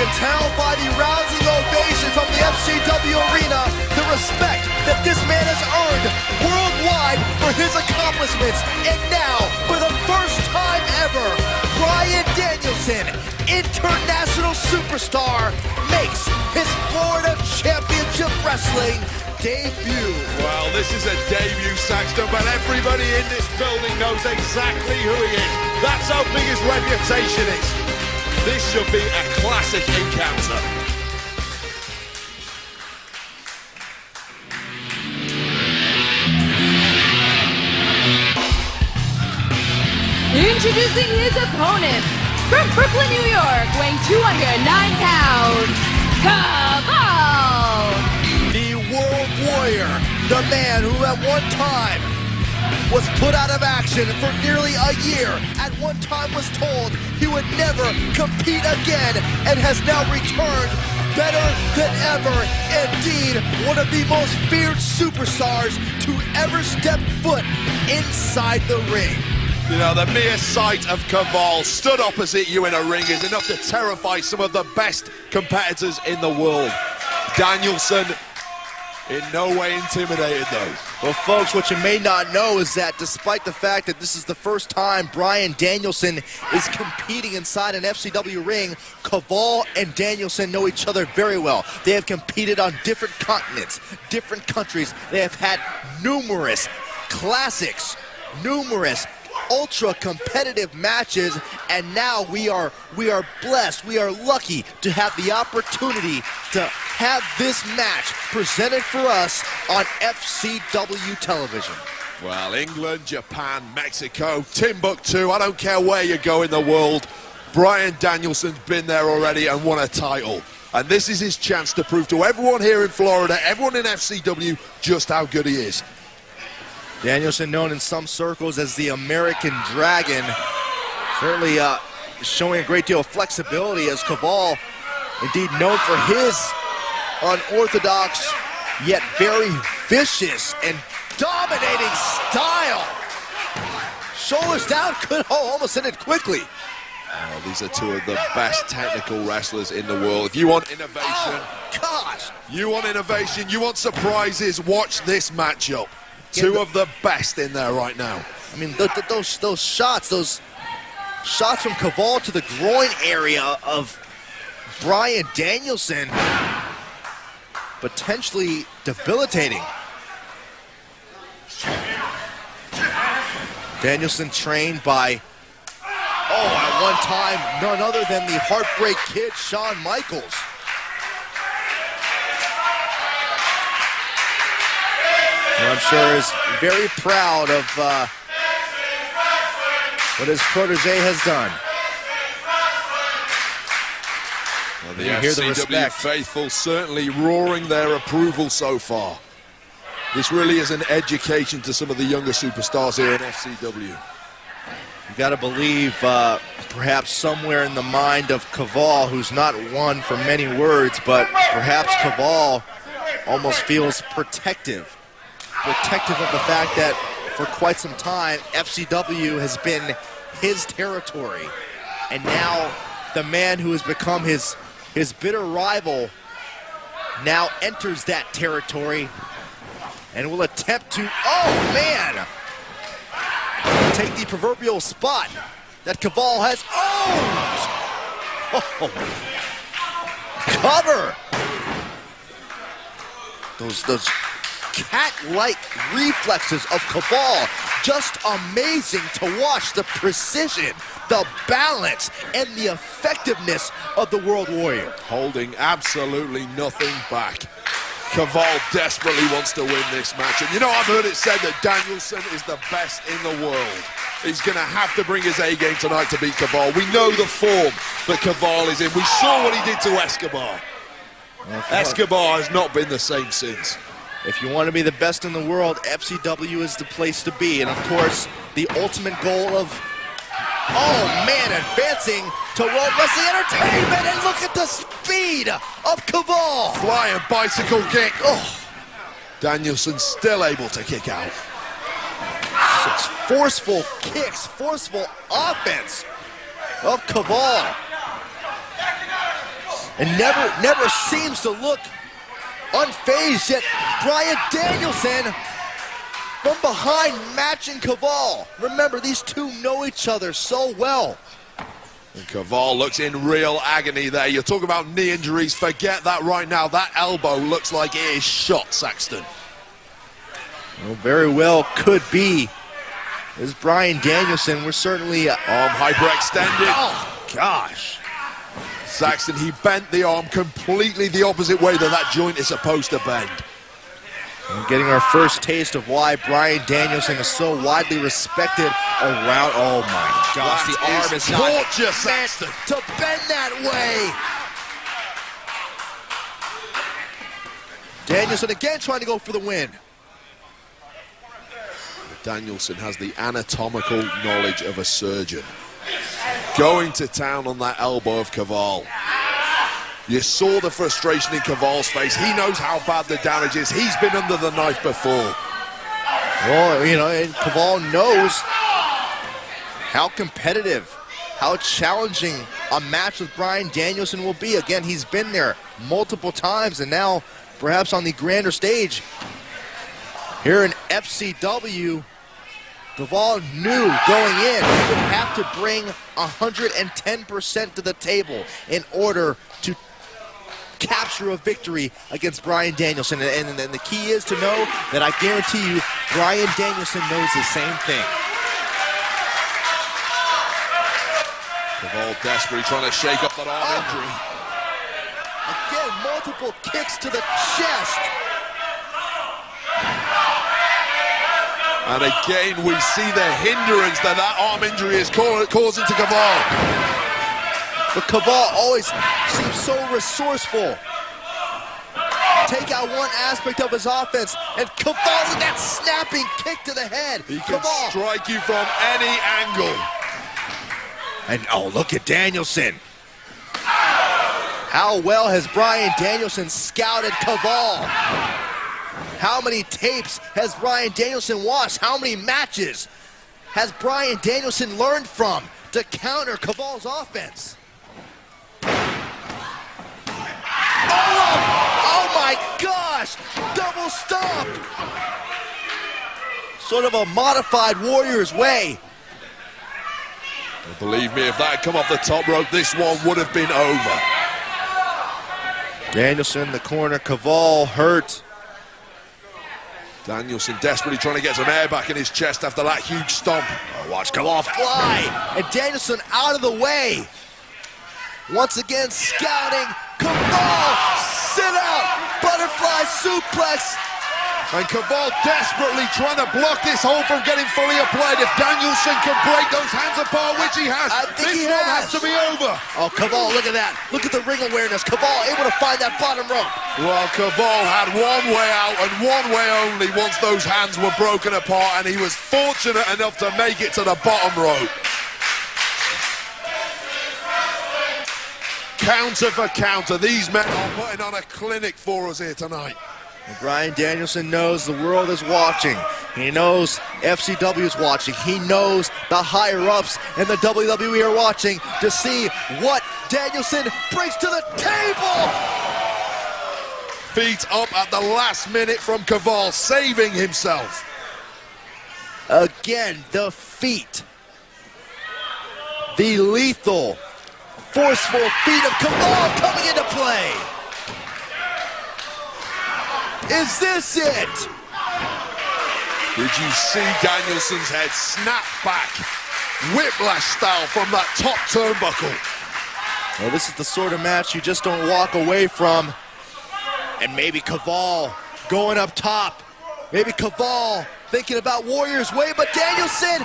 can tell by the rousing ovation from the FCW arena the respect that this man has earned worldwide for his accomplishments. And now, for the first time ever, Bryan Danielson, international superstar, makes his Florida Championship Wrestling debut. Well, this is a debut, Saxton, but everybody in this building knows exactly who he is. That's how big his reputation is. This should be a classic encounter. Introducing his opponent, from Brooklyn, New York, weighing 209 pounds, Kaval! The World Warrior, the man who at one time was put out of action for nearly a year, at one time was told he would never compete again, and has now returned better than ever. Indeed, one of the most feared superstars to ever step foot inside the ring. You know, the mere sight of Kaval stood opposite you in a ring is enough to terrify some of the best competitors in the world. Danielson in no way intimidated though. Well, folks, what you may not know is that despite the fact that this is the first time Bryan Danielson is competing inside an FCW ring, Kaval and Danielson know each other very well. They have competed on different continents, different countries. They have had numerous classics, numerous ultra-competitive matches, and now we are blessed, we are lucky to have the opportunity to have this match presented for us on FCW television. Well, England, Japan, Mexico, Timbuktu, I don't care where you go in the world, Bryan Danielson's been there already and won a title. And this is his chance to prove to everyone here in Florida, everyone in FCW, just how good he is. Danielson, known in some circles as the American Dragon, certainly showing a great deal of flexibility, as Kaval, indeed known for his unorthodox yet very vicious and dominating style. Shoulders down, could almost ended quickly. Oh, these are two of the best technical wrestlers in the world. If you want innovation, you want innovation, you want surprises, watch this matchup. Two of the best in there right now. I mean, those shots, from Kaval to the groin area of Bryan Danielson, potentially debilitating. Danielson trained by, at one time, none other than the Heartbreak Kid, Shawn Michaels. I'm sure is very proud of what his protege has done. Well, the FCW faithful certainly roaring their approval so far. This really is an education to some of the younger superstars here in FCW. You got to believe perhaps somewhere in the mind of Kaval, who's not one for many words, but perhaps Kaval almost feels protective of the fact that for quite some time FCW has been his territory, and now the man who has become his bitter rival now enters that territory and will attempt to take the proverbial spot that Kaval has owned. Cover. Those cat-like reflexes of Kaval, just amazing to watch. The precision, the balance, and the effectiveness of the World Warrior. Holding absolutely nothing back. Kaval desperately wants to win this match. And you know, I've heard it said that Danielson is the best in the world. He's going to have to bring his A-game tonight to beat Kaval. We know the form that Kaval is in. We saw what he did to Escobar. Escobar has not been the same since. If you want to be the best in the world, FCW is the place to be. And of course, the ultimate goal of, advancing to World Wrestling Entertainment. And look at the speed of Kaval. Flying bicycle kick. Danielson still able to kick out. Forceful kicks, forceful offense of Kaval. and never seems to look unfazed, yet Bryan Danielson from behind matching Kaval. Remember, these two know each other so well. And Kaval looks in real agony there. You're talking about knee injuries. Forget that right now. That elbow looks like it is shot, Saxton. Well, very well could be. This is Bryan Danielson. We're certainly... arm hyperextended. Oh, gosh. Saxton, he bent the arm completely the opposite way that joint is supposed to bend. And getting our first taste of why Bryan Danielson is so widely respected around. Oh my gosh, the arm is not torture, meant to bend that way. Danielson again trying to go for the win. Danielson has the anatomical knowledge of a surgeon. Going to town on that elbow of Kaval. You saw the frustration in Kaval's face. He knows how bad the damage is. He's been under the knife before. Well, you know, and Kaval knows how competitive, how challenging a match with Bryan Danielson will be. Again, he's been there multiple times, and now perhaps on the grander stage here in FCW. Kaval knew going in he would have to bring 110% to the table in order to capture a victory against Bryan Danielson. And the key is to know that I guarantee you Bryan Danielson knows the same thing. Kaval desperately trying to shake up that arm injury. Again, multiple kicks to the chest. And again, we see the hindrance that arm injury is causing to Kaval. But Kaval always seems so resourceful. Take out one aspect of his offense, and Kaval with that snapping kick to the head. He can strike you from any angle. And oh, look at Danielson. How well has Bryan Danielson scouted Kaval? How many tapes has Bryan Danielson watched? How many matches has Bryan Danielson learned from to counter Kaval's offense? Oh my gosh! Double stomp! Sort of a modified Warrior's way. Well, believe me, if that had come off the top rope, this one would have been over. Danielson in the corner, Kaval hurt. Danielson desperately trying to get some air back in his chest after that huge stomp. Oh, watch Kaval fly, and Danielson out of the way. Once again scouting, Kaval, sit out, butterfly suplex. And Kaval desperately trying to block this hold from getting fully applied. If Danielson can break those hands apart, which he has, this one has to be over. Oh, Kaval, look at that. Look at the ring awareness. Kaval able to find that bottom rope. Well, Kaval had one way out and one way only once those hands were broken apart, and he was fortunate enough to make it to the bottom rope. Counter for counter. These men are putting on a clinic for us here tonight. And Bryan Danielson knows the world is watching. He knows FCW is watching. He knows the higher-ups in the WWE are watching to see what Danielson brings to the table. Feet up at the last minute from Kaval, saving himself. Again, the feet. The lethal, forceful feet of Kaval coming into play. Is this it? Did you see Danielson's head snap back, whiplash style from that top turnbuckle? Well, this is the sort of match you just don't walk away from. And maybe Kaval going up top. Maybe Kaval thinking about Warrior's way, but Danielson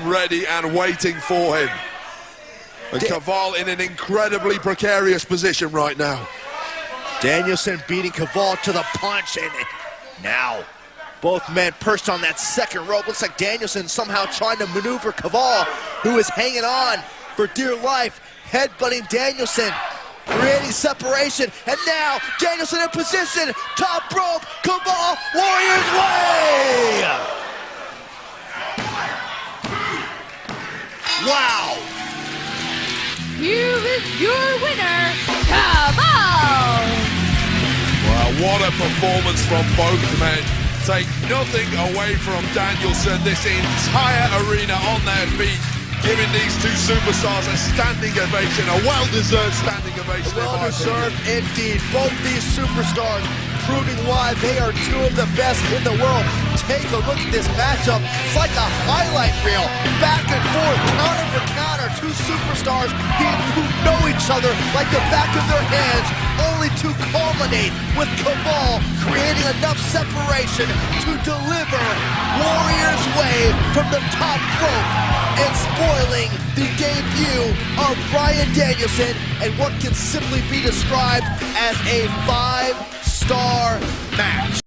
ready and waiting for him. And Kaval in an incredibly precarious position right now. Danielson beating Kaval to the punch, and now both men perched on that second rope. Looks like Danielson somehow trying to maneuver Kaval, who is hanging on for dear life, headbutting Danielson, creating separation, and now Danielson in position, top rope, Kaval, Warrior's way! Wow! Here is your winner, what a performance from both men. Take nothing away from Danielson. This entire arena on their feet, giving these two superstars a standing ovation, a well-deserved standing ovation. Well-deserved indeed. Both these superstars proving why they are two of the best in the world. Take a look at this matchup. It's like a highlight reel. Back and forth, counter for counter. Two superstars who know each other like the back of their hands, only to culminate with Kaval creating enough separation to deliver Warrior's Way from the top rope and spoiling the debut of Bryan Danielson and what can simply be described as a 5-star match.